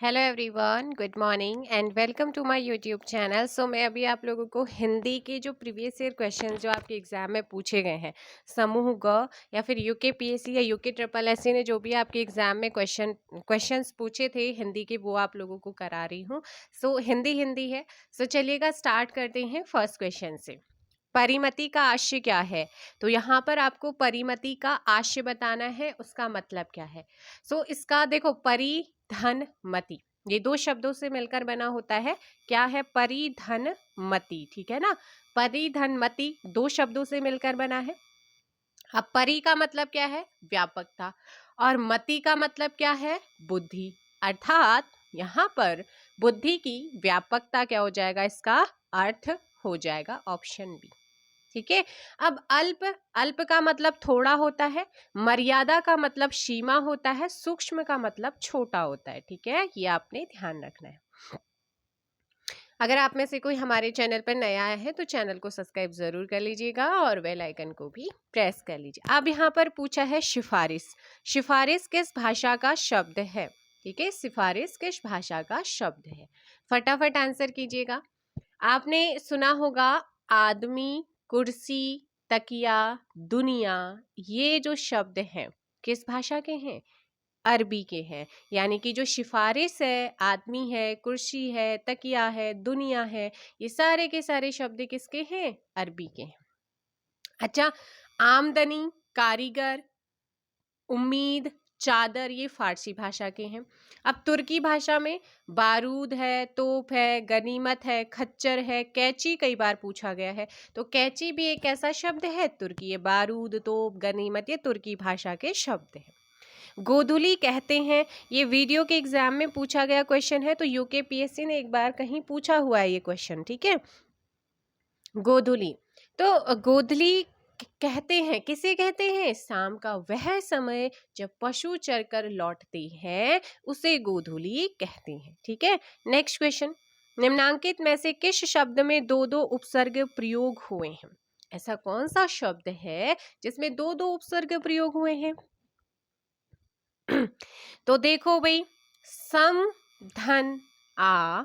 Hello everyone, good morning and welcome to my YouTube channel. मैं अभी आप लोगों को हिंदी के जो प्रीवियस ईयर क्वेश्चन जो आपके एग्जाम में पूछे गए हैं, समूह ग या फिर यूके पीएससी या यूके ट्रिपल एससी ने जो भी आपके एग्जाम में क्वेश्चंस पूछे थे हिंदी के, वो आप लोगों को करा रही हूँ। हिंदी है। चलिएगा स्टार्ट करते हैं फर्स्ट क्वेश्चन से। परिमति का आशय क्या है? तो यहाँ पर आपको परिमति का आशय बताना है, उसका मतलब क्या है। इसका देखो, परि धन मति, ये दो शब्दों से मिलकर बना होता है। क्या है? परि धन मति, ठीक है ना। परि धन मति दो शब्दों से मिलकर बना है। अब परि का मतलब क्या है? व्यापकता, और मति का मतलब क्या है? बुद्धि। अर्थात यहाँ पर बुद्धि की व्यापकता क्या हो जाएगा? इसका अर्थ हो जाएगा ऑप्शन बी। ठीक है। अब अल्प, अल्प का मतलब थोड़ा होता है, मर्यादा का मतलब सीमा होता है, सूक्ष्म का मतलब छोटा होता है। ठीक है, ये आपने ध्यान रखना है। अगर आप में से कोई हमारे चैनल पर नया आया है तो चैनल को सब्सक्राइब जरूर कर लीजिएगा और बेल आइकन को भी प्रेस कर लीजिए। अब यहाँ पर पूछा है सिफारिश। सिफारिश किस भाषा का शब्द है? ठीक है, सिफारिश किस भाषा का शब्द है? फटाफट आंसर कीजिएगा। आपने सुना होगा आदमी, कुर्सी, तकिया, दुनिया, ये जो शब्द हैं किस भाषा के हैं? अरबी के हैं। यानी कि जो सिफारिश है, आदमी है, कुर्सी है, तकिया है, दुनिया है, ये सारे के सारे शब्द किसके हैं? अरबी के हैं। अच्छा, आमदनी, कारीगर, उम्मीद, चादर, ये फारसी भाषा के हैं। अब तुर्की भाषा में बारूद है, तोप है, गनीमत है, खच्चर है, कैची कई बार पूछा गया है। तो कैची भी एक ऐसा शब्द है तुर्की, ये बारूद, तोप, गनीमत, ये तुर्की भाषा के शब्द हैं। गोधुली कहते हैं, ये वीडियो के एग्जाम में पूछा गया क्वेश्चन है, तो यूके पीएससी ने एक बार कहीं पूछा हुआ है ये क्वेश्चन। ठीक है, गोधुली। तो गोधुली कहते हैं, किसे कहते हैं? शाम का वह समय जब पशु चरकर लौटते हैं उसे गोधुली कहते हैं। ठीक है, नेक्स्ट क्वेश्चन। निम्नांकित में से किस शब्द में दो दो उपसर्ग प्रयोग हुए हैं? ऐसा कौन सा शब्द है जिसमें दो दो उपसर्ग प्रयोग हुए हैं? तो देखो भाई, सम, धन, आ,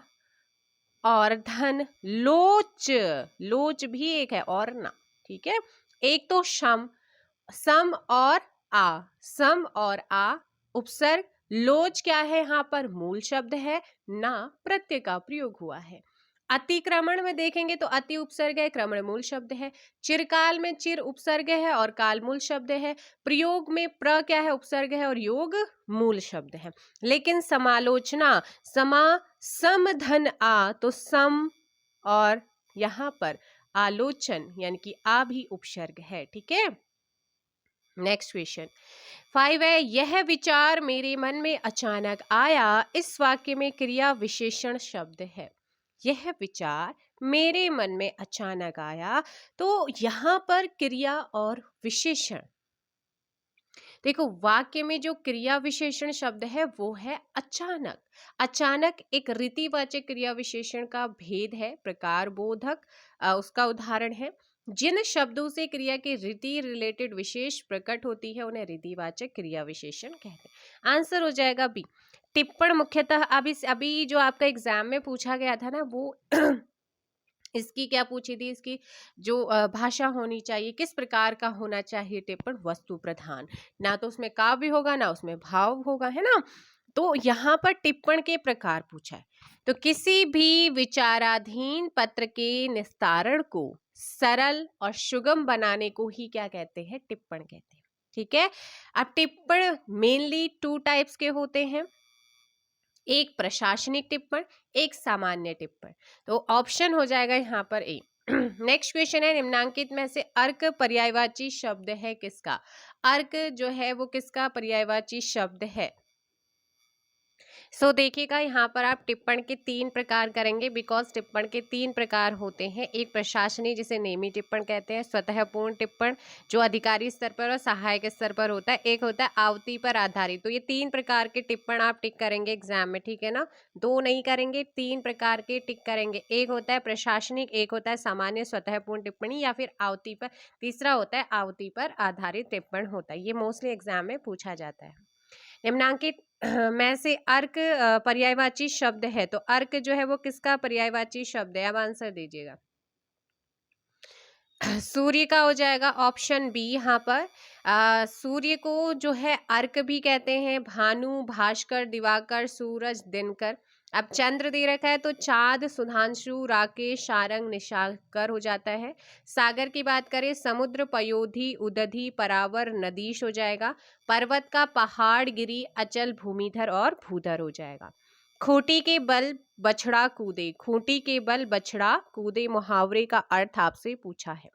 और धन, लोच, लोच भी एक है, और ना। ठीक है, एक तो सम और आ, सम और आ उपसर्ग, लोच क्या है? यहाँ पर मूल शब्द है, ना प्रत्यय का प्रयोग हुआ है। अतिक्रमण में देखेंगे तो अति उपसर्ग है, क्रमण मूल शब्द है। चिरकाल में चिर उपसर्ग है और काल मूल शब्द है। प्रयोग में प्र क्या है? उपसर्ग है, और योग मूल शब्द है। लेकिन समालोचना, सम धन आ, तो सम और यहाँ पर आलोचन यानी कि आ भी उपसर्ग है। ठीक है, नेक्स्ट क्वेश्चन 5 है, यह विचार मेरे मन में अचानक आया, इस वाक्य में क्रिया विशेषण शब्द है। यह विचार मेरे मन में अचानक आया, तो यहाँ पर क्रिया और विशेषण, देखो वाक्य में जो क्रिया विशेषण शब्द है वो है अचानक। अचानक एक रीतिवाचक क्रिया विशेषण का भेद है, प्रकार बोधक उसका उदाहरण है। जिन शब्दों से क्रिया के रीति रिलेटेड विशेष प्रकट होती है उन्हें रीतिवाचक क्रिया विशेषण कहते हैं। आंसर हो जाएगा बी। टिप्पण मुख्यतः अभी जो आपका एग्जाम में पूछा गया था ना, वो इसकी क्या पूछी थी? इसकी जो भाषा होनी चाहिए, किस प्रकार का होना चाहिए टिप्पण? वस्तु प्रधान, ना तो उसमें काव्य होगा ना उसमें भाव होगा, है ना। तो यहाँ पर टिप्पण के प्रकार पूछा है। तो किसी भी विचाराधीन पत्र के निस्तारण को सरल और सुगम बनाने को ही क्या कहते हैं? टिप्पण कहते हैं। ठीक है, अब टिप्पण मेनली टू टाइप्स के होते हैं, एक प्रशासनिक टिप्पण, एक सामान्य टिप्पण। तो ऑप्शन हो जाएगा यहाँ पर ए। नेक्स्ट क्वेश्चन है, निम्नांकित में से अर्क पर्यायवाची शब्द है किसका? अर्क जो है वो किसका पर्यायवाची शब्द है? देखिएगा, यहाँ पर आप टिप्पण के 3 प्रकार करेंगे, बिकॉज टिप्पण के 3 प्रकार होते हैं। एक प्रशासनिक जिसे नेमी टिप्पण कहते हैं, स्वतः पूर्ण टिप्पण जो अधिकारी स्तर पर और सहायक स्तर पर होता है, एक होता है आवती पर आधारित। तो ये 3 प्रकार के टिप्पण आप टिक करेंगे एग्जाम में, ठीक है ना। 2 नहीं करेंगे, 3 प्रकार के टिक करेंगे। एक होता है प्रशासनिक, एक होता है सामान्य स्वतः पूर्ण टिप्पणी या फिर आवती पर, तीसरा होता है आवती पर आधारित टिप्पण होता है। ये मोस्टली एग्जाम में पूछा जाता है। निम्नांकित में से अर्क पर्यायवाची शब्द है, तो अर्क जो है वो किसका पर्यायवाची शब्द है? अब आंसर दीजिएगा। सूर्य का हो जाएगा ऑप्शन बी। यहाँ पर सूर्य को जो है अर्क भी कहते हैं, भानु, भास्कर, दिवाकर, सूरज, दिनकर। अब चंद्र दे रखा है तो चाँद, सुधांशु, राकेश, सारंग, निशाकर हो जाता है। सागर की बात करें, समुद्र, पयोधी, उदधि, परावर, नदीश हो जाएगा। पर्वत का पहाड़, गिरी, अचल, भूमिधर और भूधर हो जाएगा। खूंटी के बल बछड़ा कूदे, खूंटी के बल बछड़ा कूदे मुहावरे का अर्थ आपसे पूछा है।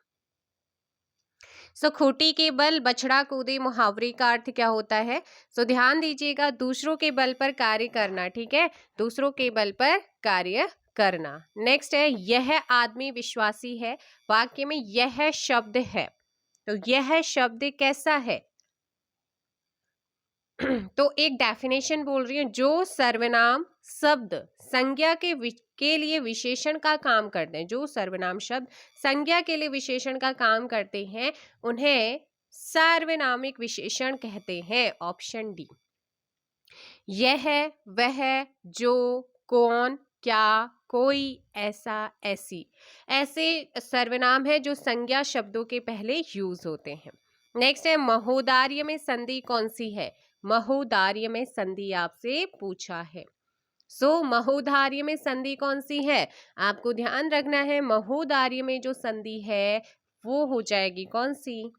खूंटी के बल बछड़ा कूदे मुहावरे का अर्थ क्या होता है? ध्यान दीजिएगा, दूसरों के बल पर कार्य करना। ठीक है, दूसरों के बल पर कार्य करना। नेक्स्ट है, यह आदमी विश्वासी है। वाक्य में यह शब्द है, तो यह शब्द कैसा है? तो एक डेफिनेशन बोल रही है, जो सर्वनाम शब्द संज्ञा के लिए विशेषण का काम करते हैं, जो सर्वनाम शब्द संज्ञा के लिए विशेषण का काम करते हैं उन्हें सार्वनामिक विशेषण कहते हैं। Option D. यह, वह, जो, कौन, क्या, कोई, ऐसा, ऐसी, ऐसे सर्वनाम है जो संज्ञा शब्दों के पहले यूज होते हैं। नेक्स्ट है, महोदार्य में संधि कौन सी है? महोदार्य में संधि आपसे पूछा है। महोदार्य में संधि कौन सी है? आपको ध्यान रखना है, महोदार्य में जो संधि है वो हो जाएगी कौन सी?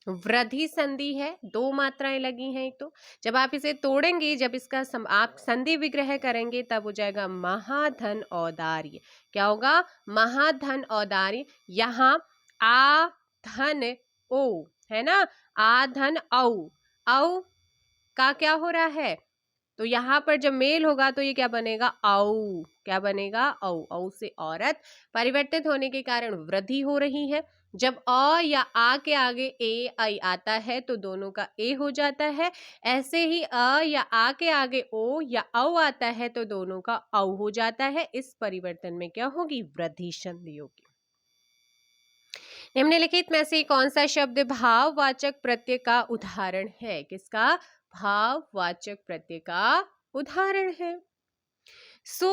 वृद्धि संधि है। दो मात्राएं लगी हैं। एक तो जब आप इसे तोड़ेंगे, जब इसका आप संधि विग्रह करेंगे, तब हो जाएगा महाधन औदार्य। क्या होगा? महाधन औदार्य। यहाँ आ धन ओ है ना, आ धन औ का क्या हो रहा है? तो यहाँ पर जब मेल होगा तो ये क्या बनेगा? औ। क्या बनेगा? औ से औरत परिवर्तित होने के कारण वृद्धि हो रही है। जब अ या आ के आगे ए आई आता है तो दोनों का ए हो जाता है। ऐसे ही अ या आ के आगे ओ या औ आता है तो दोनों का औ हो जाता है। इस परिवर्तन में क्या होगी? वृद्धि संधि होगी। निम्नलिखित में से कौन सा शब्द भाववाचक प्रत्यय का उदाहरण है? किसका? भाववाचक प्रत्यय का उदाहरण है।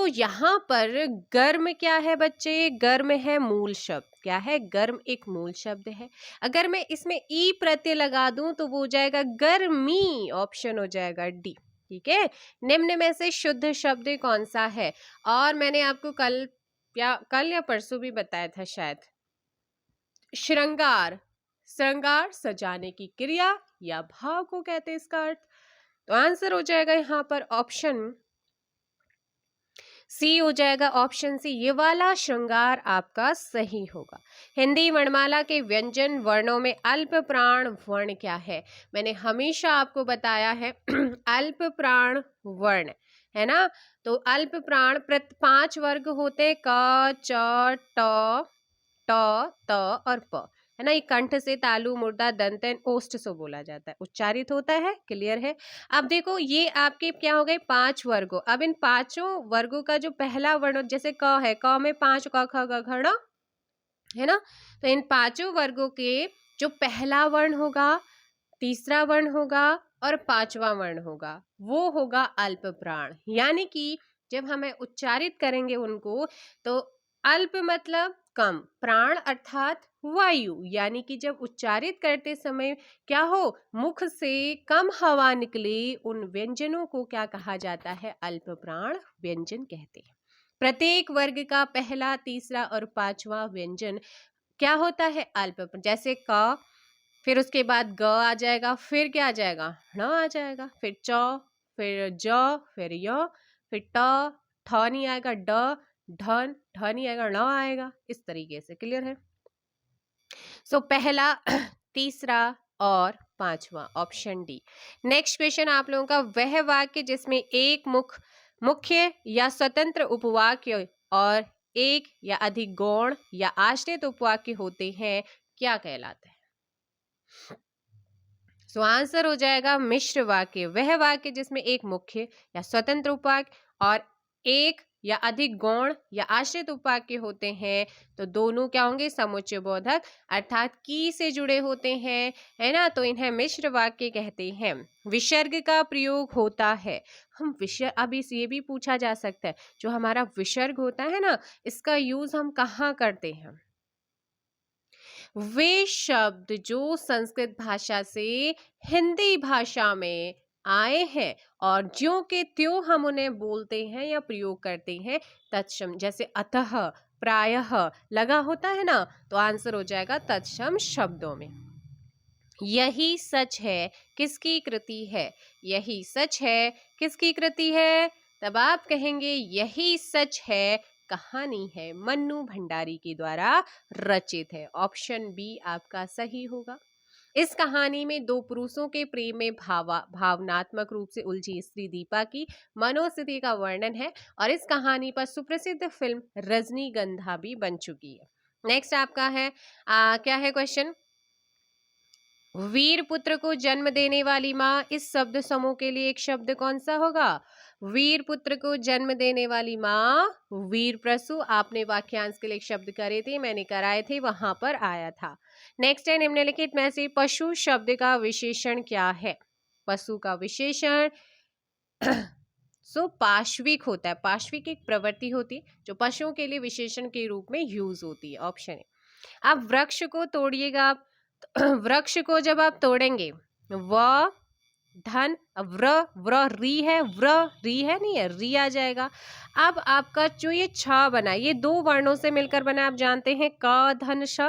यहाँ पर गर्म क्या है बच्चे? गर्म है मूल शब्द। क्या है? गर्म एक मूल शब्द है। अगर मैं इसमें ई प्रत्यय लगा दूं तो वो हो जाएगा गर्मी। ऑप्शन हो जाएगा डी। ठीक है, निम्न में से शुद्ध शब्द कौन सा है? और मैंने आपको कल या परसों भी बताया था शायद। श्रृंगार, श्रृंगार सजाने की क्रिया या भाव को कहते हैं इसका अर्थ। तो आंसर हो जाएगा यहाँ पर ऑप्शन सी हो जाएगा। ऑप्शन सी, ये वाला श्रृंगार आपका सही होगा। हिंदी वर्णमाला के व्यंजन वर्णों में अल्प प्राण वर्ण क्या है? मैंने हमेशा आपको बताया है अल्प प्राण वर्ण है ना। तो अल्प प्राण 5 वर्ग होते हैं, क, च, ट, त और प है ना। ये कंठ से तालु, मुर्दा, दंतन, ओष्ठ से बोला जाता है, उच्चारित होता है। क्लियर है? अब देखो, ये आपके क्या हो गए? 5 वर्गों। अब इन 5 वर्गों का जो पहला वर्ण, जैसे क है, क में 5 क ख ग घ ङ है ना। तो इन 5 वर्गों के जो पहला वर्ण होगा, तीसरा वर्ण होगा और 5वां वर्ण होगा, वो होगा अल्प प्राण। यानी कि जब हमें उच्चारित करेंगे उनको, तो अल्प मतलब कम, प्राण अर्थात वायु, यानी कि जब उच्चारित करते समय क्या हो, मुख से कम हवा निकले, उन व्यंजनों को क्या कहा जाता है? अल्प प्राण व्यंजन कहते हैं। प्रत्येक वर्ग का पहला, तीसरा और 5वां व्यंजन क्या होता है? अल्प। जैसे क, फिर उसके बाद ग आ जाएगा, फिर क्या आ जाएगा? ण आ जाएगा, फिर च, फिर ज, फिर य, फिर ट, ठ नहीं आएगा, ड, ढन, ढ नहीं आएगा, ण आएगा। इस तरीके से। क्लियर है? पहला, तीसरा और 5वां, ऑप्शन डी। नेक्स्ट क्वेश्चन आप लोगों का, वह वाक्य जिसमें एक मुख्य या स्वतंत्र उपवाक्य और एक या अधिक गौण या आश्रित उपवाक्य होते हैं, क्या कहलाता है? आंसर हो जाएगा मिश्र वाक्य। वह वाक्य जिसमें एक मुख्य या स्वतंत्र उपवाक्य और एक या अधिक गौण या आश्रित उपवाक्य होते हैं तो दोनों क्या होंगे, समुच्चय बोधक अर्थात की से जुड़े होते हैं, है ना, तो इन्हें मिश्र वाक्य कहते हैं। विसर्ग का प्रयोग होता है, हम विसर्ग, अब इस ये भी पूछा जा सकता है, जो हमारा विसर्ग होता है ना, इसका यूज हम कहाँ करते हैं? वे शब्द जो संस्कृत भाषा से हिंदी भाषा में आए हैं और ज्यों के त्यों हम उन्हें बोलते हैं या प्रयोग करते हैं तत्सम, जैसे अतः, प्रायः लगा होता है ना, तो आंसर हो जाएगा तत्सम शब्दों में। यही सच है किसकी कृति है? यही सच है किसकी कृति है? तब आप कहेंगे यही सच है कहानी है, मन्नू भंडारी के द्वारा रचित है। ऑप्शन बी आपका सही होगा। इस कहानी में दो पुरुषों के प्रेम में भावनात्मक रूप से उलझी स्त्री दीपा की मनोस्थिति का वर्णन है और इस कहानी पर सुप्रसिद्ध फिल्म रजनीगंधा भी बन चुकी है। नेक्स्ट आपका है क्या है क्वेश्चन? वीर पुत्र को जन्म देने वाली माँ, इस शब्द समूह के लिए एक शब्द कौन सा होगा? वीर पुत्र को जन्म देने वाली माँ वीर प्रसू। आपने वाक्यांश के लिए एक शब्द करे थे, मैंने कराए थे, वहां पर आया था। नेक्स्ट है निम्नलिखित में से पशु शब्द का विशेषण क्या है? पशु का विशेषण पाश्विक होता है। पाश्विक एक प्रवृत्ति होती है जो पशुओं के लिए विशेषण के रूप में यूज होती है। ऑप्शन है। अब वृक्ष को तोड़िएगा आप, वृक्ष को जब आप तोड़ेंगे, व धन व्र री है, नहीं है, री आ जाएगा। अब आपका जो ये छ बना, ये दो वर्णों से मिलकर बना, आप जानते हैं, क धन श,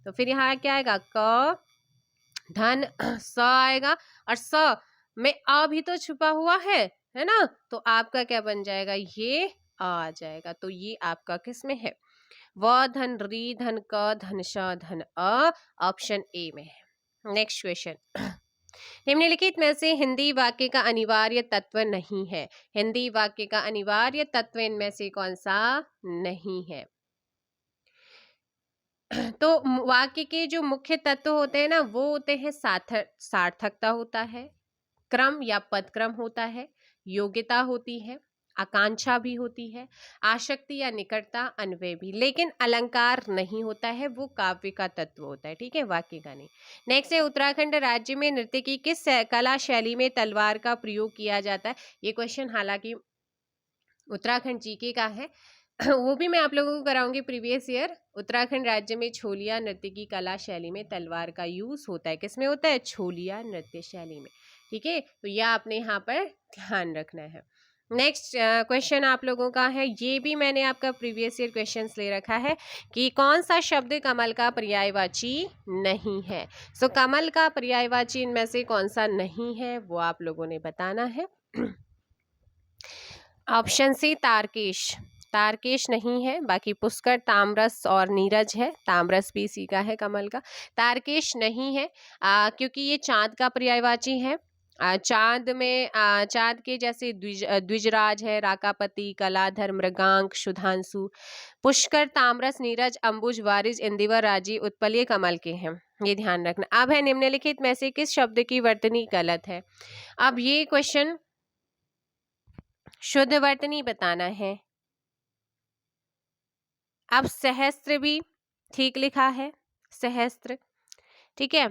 तो फिर यहाँ क्या आएगा? क धन स आएगा और स में आ भी तो छुपा हुआ है ना, तो आपका क्या बन जाएगा? ये आ जाएगा। तो ये आपका किस में है? व धन री धन क धन श धन अ, ऑप्शन ए में है। नेक्स्ट क्वेश्चन, निम्नलिखित में से हिंदी वाक्य का अनिवार्य तत्व नहीं है। हिंदी वाक्य का अनिवार्य तत्व इनमें से कौन सा नहीं है? तो वाक्य के जो मुख्य तत्व होते हैं ना, वो होते हैं सार्थकता होता है, क्रम या पदक्रम होता है, योग्यता होती है, आकांक्षा भी होती है, आसक्ति या निकटता, अन्वय भी, लेकिन अलंकार नहीं होता है, वो काव्य का तत्व होता है। ठीक है, वाक्य का नहीं। नेक्स्ट है उत्तराखंड राज्य में नृत्य की किस कला शैली में तलवार का प्रयोग किया जाता है? ये क्वेश्चन हालांकि उत्तराखंड जीके का है, वो भी मैं आप लोगों को कराऊंगी प्रीवियस ईयर। उत्तराखंड राज्य में छोलिया नृत्य की कला शैली में तलवार का यूज होता है। किसमें होता है? छोलिया नृत्य शैली में। ठीक है, तो यह आपने यहाँ पर ध्यान रखना है। नेक्स्ट क्वेश्चन आप लोगों का है, ये भी मैंने आपका प्रीवियस ईयर क्वेश्चंस ले रखा है कि कौन सा शब्द कमल का पर्यायवाची नहीं है। सो कमल का पर्यायवाची इनमें से कौन सा नहीं है, वो आप लोगों ने बताना है। ऑप्शन सी तारकेश, तारकेश नहीं है, बाकी पुष्कर, तामरस और नीरज है। तामरस भी इसी का है कमल का। तारकेश नहीं है क्योंकि ये चांद का पर्यायवाची है। चांद में चांद के जैसे द्विजराज है, राकापति, कलाधर, मृगांक, सुधांशु। पुष्कर, तामरस, नीरज, अंबुज, वारिज, इंदिवर, राजी, उत्पल ये कमल के हैं, ये ध्यान रखना। अब है निम्नलिखित में से किस शब्द की वर्तनी गलत है? अब ये क्वेश्चन शुद्ध वर्तनी बताना है। अब सहस्त्र भी ठीक लिखा है, सहस्त्र, ठीक है,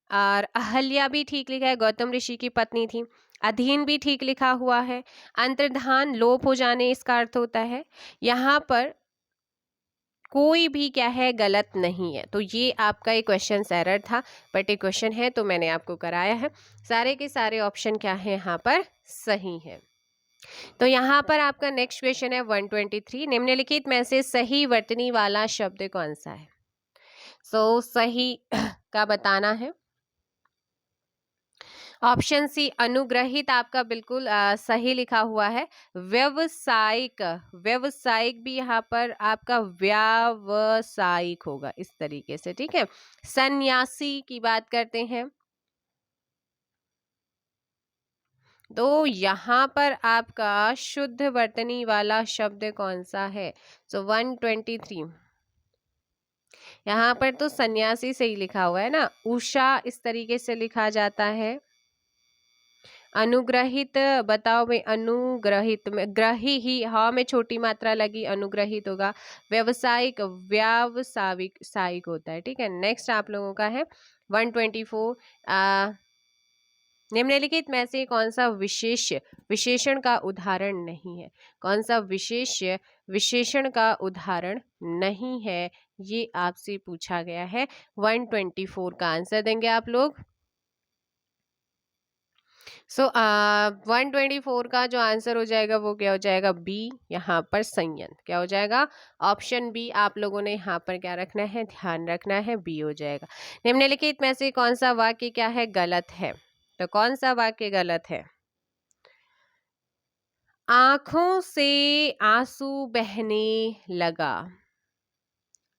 और अहल्या भी ठीक लिखा है, गौतम ऋषि की पत्नी थी। अधीन भी ठीक लिखा हुआ है। अंतर्धान लोप हो जाने इसका अर्थ होता है। यहाँ पर कोई भी क्या है, गलत नहीं है। तो ये आपका एक क्वेश्चन एरर था, बट एक क्वेश्चन है तो मैंने आपको कराया है। सारे के सारे ऑप्शन क्या है यहाँ पर सही है। तो यहाँ पर आपका नेक्स्ट क्वेश्चन है 123, निम्नलिखित में से सही वर्तनी वाला शब्द कौन सा है? सही का बताना है। ऑप्शन सी अनुग्रहित आपका बिल्कुल सही लिखा हुआ है। व्यवसायिक, व्यवसायिक भी यहाँ पर आपका व्यावसायिक होगा इस तरीके से। ठीक है, सन्यासी की बात करते हैं तो यहाँ पर आपका शुद्ध वर्तनी वाला शब्द कौन सा है? 123, यहाँ पर तो सन्यासी से ही लिखा हुआ है ना। उषा इस तरीके से लिखा जाता है अनुग्रहित बताओ भाई, अनुग्रहित में ग्रही ही हाँ में छोटी मात्रा लगी, अनुग्रहित होगा। व्यावसायिक व्यावसायिक सायिक होता है, ठीक है। नेक्स्ट आप लोगों का है 124। निम्नलिखित में से कौन सा विशेष विशेषण का उदाहरण नहीं है? कौन सा विशेष विशेषण का उदाहरण नहीं है, ये आपसे पूछा गया है। 124 का आंसर देंगे आप लोग। 124 का जो आंसर हो जाएगा वो क्या हो जाएगा? बी, यहाँ पर संयंत्र। क्या हो जाएगा? ऑप्शन बी आप लोगों ने यहाँ पर क्या रखना है? ध्यान रखना है, बी हो जाएगा। निम्नलिखित में से कौन सा वाक्य क्या है? गलत है। तो कौन सा वाक्य गलत है? आंखों से आंसू बहने लगा।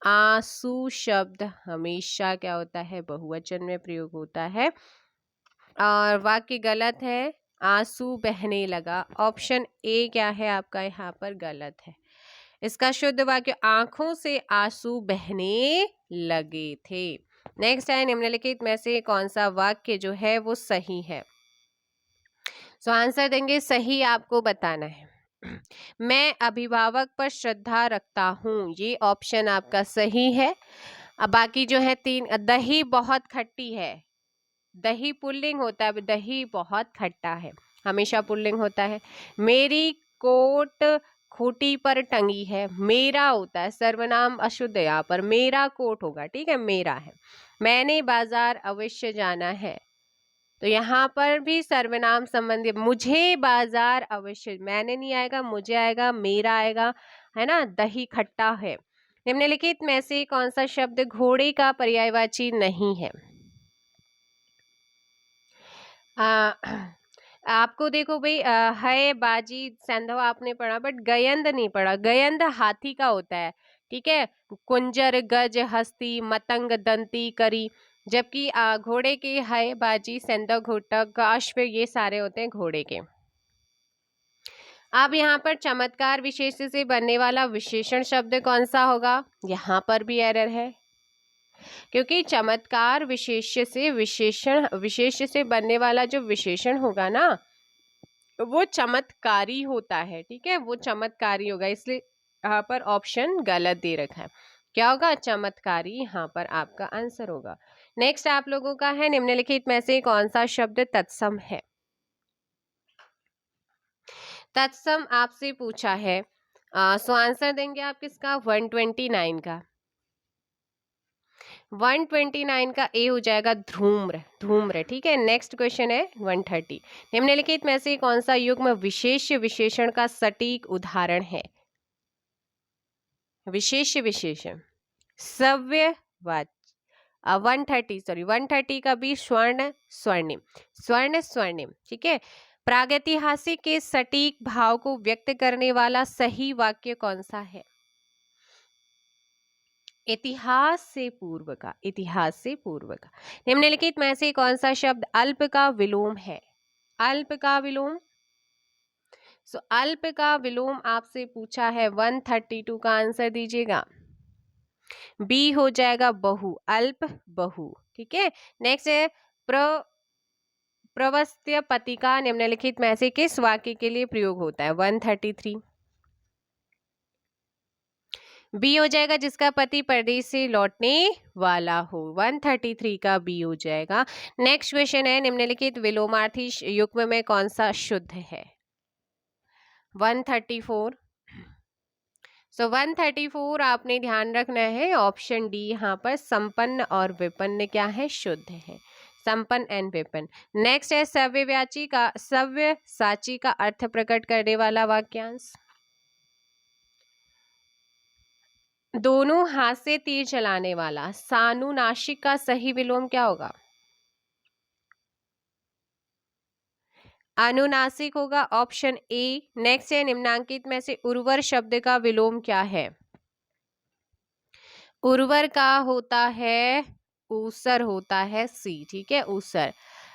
आंसू शब्द हमेशा क्या होता है? बहुवचन में प्रयोग होता है। और वाक्य गलत है, आंसू बहने लगा। ऑप्शन ए क्या है आपका यहाँ पर? गलत है। इसका शुद्ध वाक्य आंखों से आंसू बहने लगे थे। नेक्स्ट है निम्नलिखित में से कौन सा वाक्य जो है वो सही है? आंसर देंगे, सही आपको बताना है। मैं अभिभावक पर श्रद्धा रखता हूँ, ये ऑप्शन आपका सही है। अब बाकी जो है 3, दही बहुत खट्टी है। दही पुल्लिंग होता है, दही बहुत खट्टा है, हमेशा पुल्लिंग होता है। मेरी कोट खूंटी पर टंगी है, मेरा होता है सर्वनाम अशुद्ध, यहाँ पर मेरा कोट होगा, ठीक है, मेरा है। मैंने बाजार अवश्य जाना है, तो यहाँ पर भी सर्वनाम संबंधी, मुझे बाजार अवश्य, मैंने नहीं आएगा, मुझे आएगा, मेरा आएगा, है ना। दही खट्टा है। निम्नलिखित में से कौन सा शब्द घोड़े का पर्यायवाची नहीं है? आपको देखो भाई, है बाजी संधव आपने पढ़ा, बट गयंद नहीं पढ़ा। गयंद हाथी का होता है, ठीक है। कुंजर, गज, हस्ती, मतंग, दंती, करी, जबकि घोड़े के है बाजी, संधव, घोटक, अश्व, ये सारे होते हैं घोड़े के। अब यहाँ पर चमत्कार विशेष से बनने वाला विशेषण शब्द कौन सा होगा? यहाँ पर भी एरर है, क्योंकि चमत्कार विशेष से विशेष से बनने वाला जो विशेषण होगा ना, वो चमत्कारी होता है, ठीक है, वो चमत्कारी होगा, इसलिए यहाँ पर ऑप्शन गलत दे रखा है। क्या होगा? चमत्कारी यहाँ पर आपका आंसर होगा। नेक्स्ट आप लोगों का है निम्नलिखित में से कौन सा शब्द तत्सम है? तत्सम आपसे पूछा है, सो आंसर देंगे आप किसका? 129 का। 129 का ए हो जाएगा धूम्र, धूम्र, ठीक है। नेक्स्ट क्वेश्चन है 130। निम्नलिखित में से कौन सा युग्म विशेष विशेषण का सटीक उदाहरण है? विशेष विशेषण सव्यवाची। 130 का भी स्वर्ण स्वर्णिम, स्वर्ण स्वर्णिम, ठीक है। प्रागैतिहासिक के सटीक भाव को व्यक्त करने वाला सही वाक्य कौन सा है? इतिहास से पूर्व का, इतिहास से पूर्व का। निम्नलिखित में से कौन सा शब्द अल्प का विलोम है? अल्प का विलोम। अल्प का विलोम आपसे पूछा है, 132 का आंसर दीजिएगा। बी हो जाएगा बहु, अल्प बहु, ठीक है। नेक्स्ट है प्रवस्त्य पतिका निम्नलिखित में से किस वाक्य के लिए प्रयोग होता है? 133। बी हो जाएगा, जिसका पति परदेश से लौटने वाला हो। 133 का बी हो जाएगा। नेक्स्ट क्वेश्चन है निम्नलिखित विलोमार्थी युग्म में कौन सा शुद्ध है? 134। 134 आपने ध्यान रखना है, ऑप्शन डी यहाँ पर संपन्न और विपन्न क्या है? शुद्ध है, संपन्न एंड विपन्न। नेक्स्ट है सव्यसाची का अर्थ प्रकट करने वाला वाक्यांश। दोनों हाथ से तीर चलाने वाला। सानुनासिक का सही विलोम क्या होगा? अनुनासिक होगा, ऑप्शन ए। नेक्स्ट है निम्नांकित में से उर्वर शब्द का विलोम क्या है? उर्वर का होता है ऊसर, होता है सी, ठीक है, ऊसर।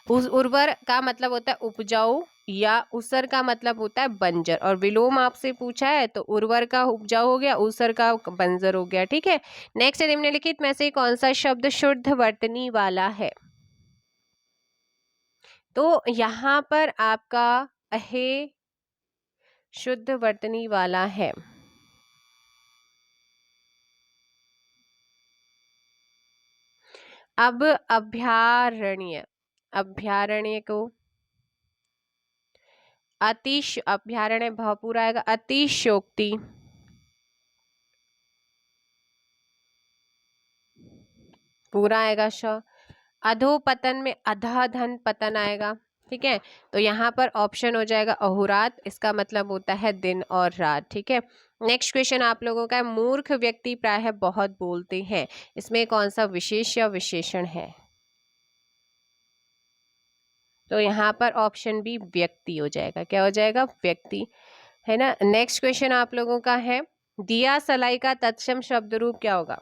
उर्वर का मतलब होता है उपजाऊ, या ऊसर का मतलब होता है बंजर। और विलोम आपसे पूछा है तो उर्वर का उपजाऊ हो गया, ऊसर का बंजर हो गया, ठीक है। नेक्स्ट निम्नलिखित में से कौन सा शब्द शुद्ध वर्तनी वाला है? तो यहाँ पर आपका अहे शुद्ध वर्तनी वाला है। अब अभ्यारण्य, अभ्यारण्य को अभ्यारण्य पूरा आएगा अतिशयोक्ति, पूरा आएगा श। अधोपतन में अधा धन पतन आएगा, ठीक है। तो यहाँ पर ऑप्शन हो जाएगा अहोरात, इसका मतलब होता है दिन और रात, ठीक है। नेक्स्ट क्वेश्चन आप लोगों का है, मूर्ख व्यक्ति प्रायः बहुत बोलते हैं, इसमें कौन सा विशेष या विशेषण है? तो यहाँ पर ऑप्शन बी व्यक्ति हो जाएगा। क्या हो जाएगा? व्यक्ति, है ना। नेक्स्ट क्वेश्चन आप लोगों का है, दिया सलाई का तत्सम शब्द रूप क्या होगा?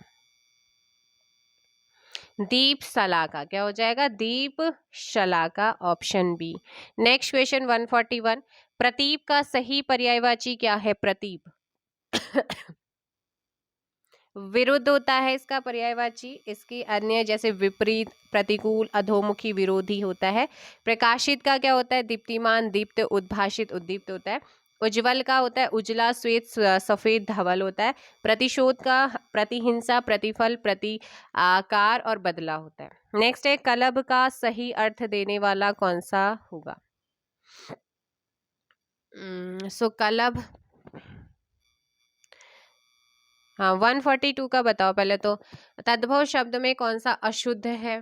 दीप शलाका। क्या हो जाएगा? दीप शलाका, ऑप्शन बी। नेक्स्ट क्वेश्चन 141, प्रतीप का सही पर्यायवाची क्या है? प्रतीप विरुद्ध होता है इसका पर्यायवाची, इसकी अन्य जैसे विपरीत, प्रतिकूल, अधोमुखी, विरोधी होता है। प्रकाशित का क्या होता है? दीप्तिमान, दीप्त, उद्भाषित, उद्दीप्त होता है। उज्ज्वल का होता है उजला, श्वेत, सफेद, धवल होता है। प्रतिशोध का प्रतिहिंसा, प्रतिफल, प्रति आकार और बदला होता है। नेक्स्ट है, कलभ का सही अर्थ देने वाला कौन सा होगा? सो कलभ, हाँ 142 का बताओ पहले तो। तद्भव शब्द में कौन सा अशुद्ध है?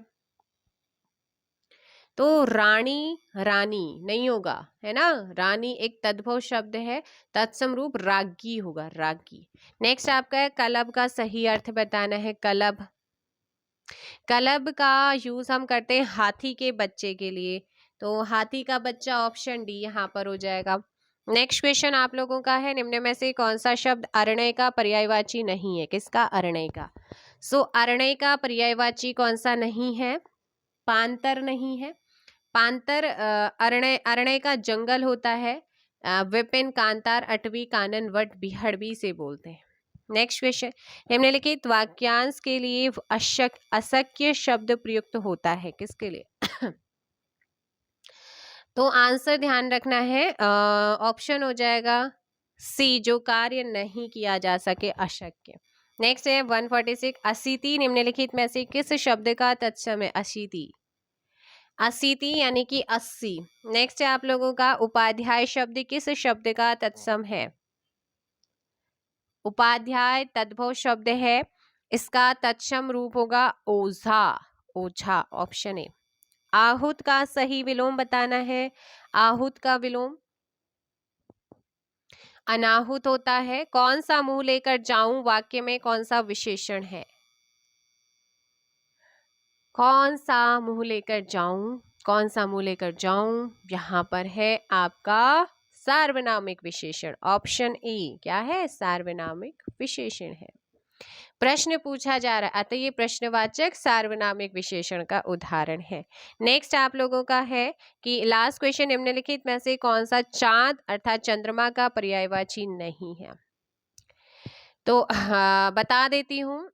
तो रानी, रानी नहीं होगा, है ना। रानी एक तद्भव शब्द है, तत्सम रूप रागी होगा, रागी। नेक्स्ट आपका है, कलभ का सही अर्थ बताना है। कलभ, कलभ का यूज हम करते हैं हाथी के बच्चे के लिए, तो हाथी का बच्चा ऑप्शन डी यहाँ पर हो जाएगा। नेक्स्ट क्वेश्चन आप लोगों का है, निम्न में से कौन सा शब्द अरणय का पर्यायवाची नहीं है? किसका? अरणय का। सो अरणय का पर्यायवाची कौन सा नहीं है? पांतर नहीं है। पांतर अरणय, अरणय का जंगल होता है। विपिन, कांतार, अटवी, कानन, वट, बिहड़बी से बोलते हैं। नेक्स्ट क्वेश्चन, निम्नलिखित वाक्यांश के लिए अशक्य शब्द प्रयुक्त होता है, किसके लिए? तो आंसर ध्यान रखना है, ऑप्शन हो जाएगा सी, जो कार्य नहीं किया जा सके, अशक्य। नेक्स्ट है 146, अशीति निम्नलिखित में से किस शब्द का तत्सम है? अशीति, अशीति यानी कि 80। नेक्स्ट है आप लोगों का, उपाध्याय शब्द किस शब्द का तत्सम है? उपाध्याय तद्भव शब्द है, इसका तत्सम रूप होगा ओझा, ओझा, ऑप्शन ए। आहूत का सही विलोम बताना है। आहूत का विलोम अनाहुत होता है। कौन सा मुंह लेकर जाऊं वाक्य में कौन सा विशेषण है? कौन सा मुंह लेकर जाऊं, कौन सा मुंह लेकर जाऊं, यहाँ पर है आपका सार्वनामिक विशेषण, ऑप्शन ए। क्या है? सार्वनामिक विशेषण है। प्रश्न पूछा जा रहा है, अतः ये प्रश्नवाचक सार्वनामिक विशेषण का उदाहरण है। नेक्स्ट आप लोगों का है कि लास्ट क्वेश्चन, निम्नलिखित में से कौन सा चांद अर्थात चंद्रमा का पर्यायवाची नहीं है? तो बता देती हूँ,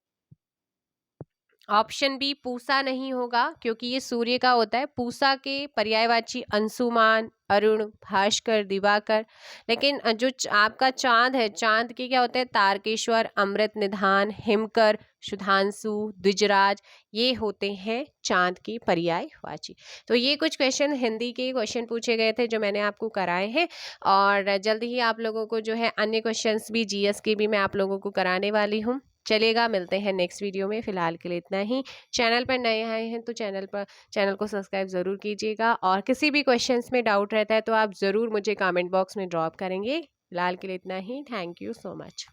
ऑप्शन बी पूसा नहीं होगा, क्योंकि ये सूर्य का होता है। पूसा के पर्यायवाची अंशुमान, अरुण, भास्कर, दिवाकर। लेकिन जो आपका चांद है, चांद के क्या होते हैं? तारकेश्वर, अमृत निधान, हिमकर, सुधांशु, द्विजराज, ये होते हैं चांद की पर्यायवाची। तो ये कुछ क्वेश्चन हिंदी के क्वेश्चन पूछे गए थे जो मैंने आपको कराए हैं, और जल्दी ही आप लोगों को जो है अन्य क्वेश्चंस भी, जीएस के भी मैं आप लोगों को कराने वाली हूँ। चलेगा, मिलते हैं नेक्स्ट वीडियो में। फिलहाल के लिए इतना ही। चैनल पर नए आए हैं तो चैनल को सब्सक्राइब ज़रूर कीजिएगा, और किसी भी क्वेश्चंस में डाउट रहता है तो आप ज़रूर मुझे कमेंट बॉक्स में ड्रॉप करेंगे। फिलहाल के लिए इतना ही। Thank you so much.